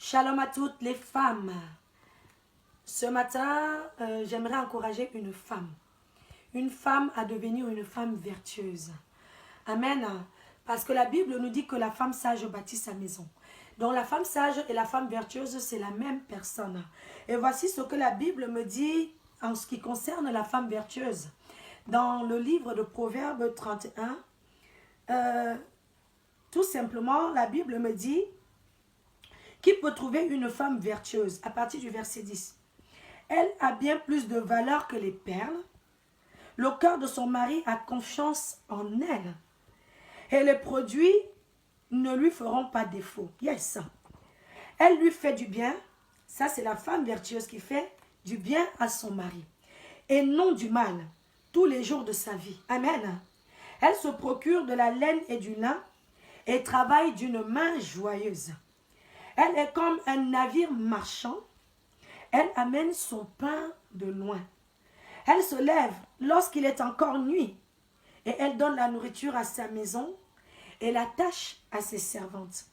Shalom à toutes les femmes. Ce matin, j'aimerais encourager une femme à devenir une femme vertueuse. Amen. Parce que la Bible nous dit que la femme sage bâtit sa maison. Donc la femme sage et la femme vertueuse, c'est la même personne. Et voici ce que la Bible me dit en ce qui concerne la femme vertueuse. Dans le livre de Proverbes 31, tout simplement, la Bible me dit: qui peut trouver une femme vertueuse? À partir du verset 10. Elle a bien plus de valeur que les perles. Le cœur de son mari a confiance en elle. Et les produits ne lui feront pas défaut. Yes. Elle lui fait du bien. Ça, c'est la femme vertueuse qui fait du bien à son mari. Et non du mal, tous les jours de sa vie. Amen. Elle se procure de la laine et du lin et travaille d'une main joyeuse. Elle est comme un navire marchand. Elle amène son pain de loin. Elle se lève lorsqu'il est encore nuit. Et elle donne la nourriture à sa maison et la tâche à ses servantes.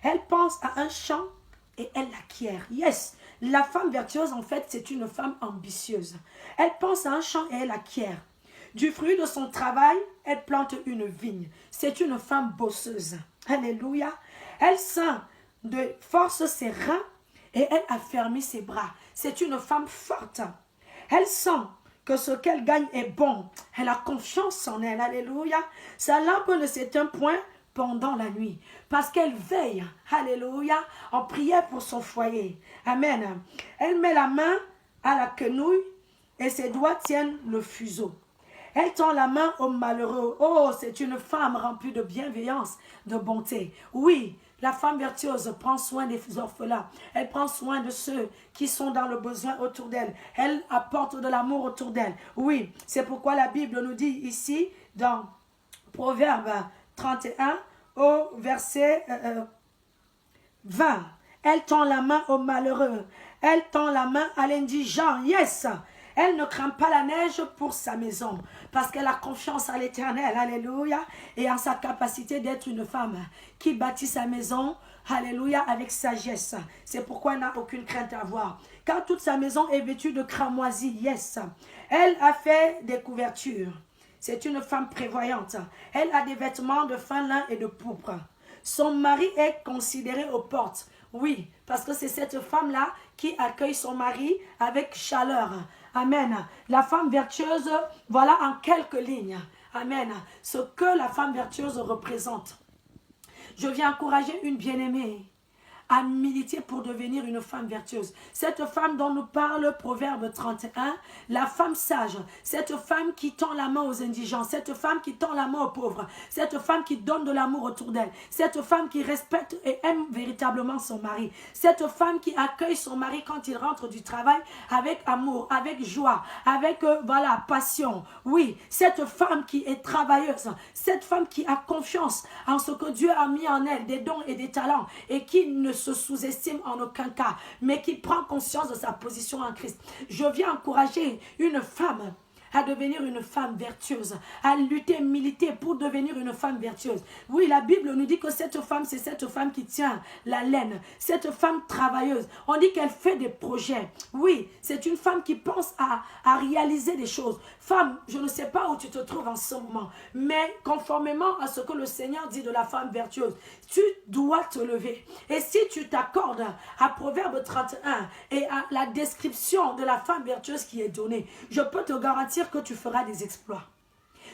Elle pense à un champ et elle l'acquiert. Yes, la femme vertueuse, en fait, c'est une femme ambitieuse. Elle pense à un champ et elle acquiert. Du fruit de son travail, elle plante une vigne. C'est une femme bosseuse. Alléluia. Elle sent de force ses reins et elle affermit ses bras. C'est une femme forte. Elle sent que ce qu'elle gagne est bon. Elle a confiance en elle. Alléluia. Sa lampe ne s'éteint point pendant la nuit parce qu'elle veille, alléluia, en prière pour son foyer. Amen. Elle met la main à la quenouille et ses doigts tiennent le fuseau. Elle tend la main aux malheureux. Oh, c'est une femme remplie de bienveillance, de bonté. Oui, la femme vertueuse prend soin des orphelins. Elle prend soin de ceux qui sont dans le besoin autour d'elle. Elle apporte de l'amour autour d'elle. Oui, c'est pourquoi la Bible nous dit ici, dans Proverbe 31, au verset 20. Elle tend la main aux malheureux. Elle tend la main à l'indigent. Yes! Elle ne craint pas la neige pour sa maison parce qu'elle a confiance à l'Éternel, alléluia, et en sa capacité d'être une femme qui bâtit sa maison, alléluia, avec sagesse. C'est pourquoi elle n'a aucune crainte à avoir. Car toute sa maison est vêtue de cramoisi, yes. Elle a fait des couvertures. C'est une femme prévoyante. Elle a des vêtements de fin lin et de pourpre. Son mari est considéré aux portes. Oui, parce que c'est cette femme-là qui accueille son mari avec chaleur. Amen. La femme vertueuse, voilà en quelques lignes. Amen. Ce que la femme vertueuse représente. Je viens encourager une bien-aimée à militer pour devenir une femme vertueuse. Cette femme dont nous parle Proverbe 31, la femme sage, cette femme qui tend la main aux indigents, cette femme qui tend la main aux pauvres, cette femme qui donne de l'amour autour d'elle, cette femme qui respecte et aime véritablement son mari, cette femme qui accueille son mari quand il rentre du travail avec amour, avec joie, avec passion. Oui, cette femme qui est travailleuse, cette femme qui a confiance en ce que Dieu a mis en elle, des dons et des talents, et qui ne se sous-estime en aucun cas, mais qui prend conscience de sa position en Christ. Je viens encourager une femme à devenir une femme vertueuse, à lutter, militer pour devenir une femme vertueuse. Oui, la Bible nous dit que cette femme, c'est cette femme qui tient la laine, cette femme travailleuse. On dit qu'elle fait des projets. Oui, c'est une femme qui pense à réaliser des choses. Femme, je ne sais pas où tu te trouves en ce moment, mais conformément à ce que le Seigneur dit de la femme vertueuse, tu dois te lever. Et si tu t'accordes à Proverbe 31 et à la description de la femme vertueuse qui est donnée, je peux te garantir que tu feras des exploits.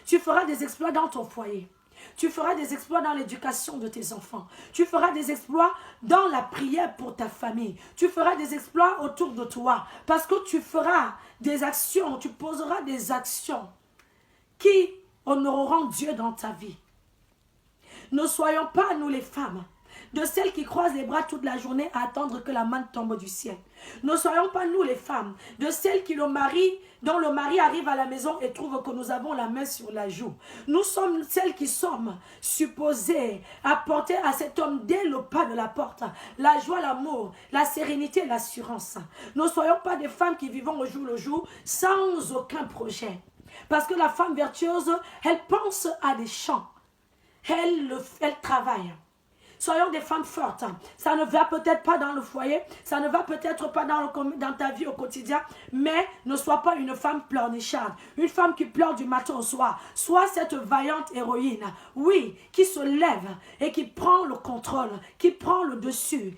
Tu feras des exploits dans ton foyer. Tu feras des exploits dans l'éducation de tes enfants. Tu feras des exploits dans la prière pour ta famille. Tu feras des exploits autour de toi. Parce que tu feras des actions, tu poseras des actions qui honoreront Dieu dans ta vie. Ne soyons pas, nous les femmes, de celles qui croisent les bras toute la journée à attendre que la manne tombe du ciel. Ne soyons pas nous les femmes, de celles dont le mari arrive à la maison et trouve que nous avons la main sur la joue. Nous sommes celles qui sommes supposées apporter à cet homme dès le pas de la porte la joie, l'amour, la sérénité et l'assurance. Ne soyons pas des femmes qui vivons au jour le jour sans aucun projet. Parce que la femme vertueuse, elle pense à des champs. Elle travaille. Soyons des femmes fortes. Ça ne va peut-être pas dans le foyer, ça ne va peut-être pas dans ta vie au quotidien, mais ne sois pas une femme pleurnicharde, une femme qui pleure du matin au soir. Sois cette vaillante héroïne, oui, qui se lève et qui prend le contrôle, qui prend le dessus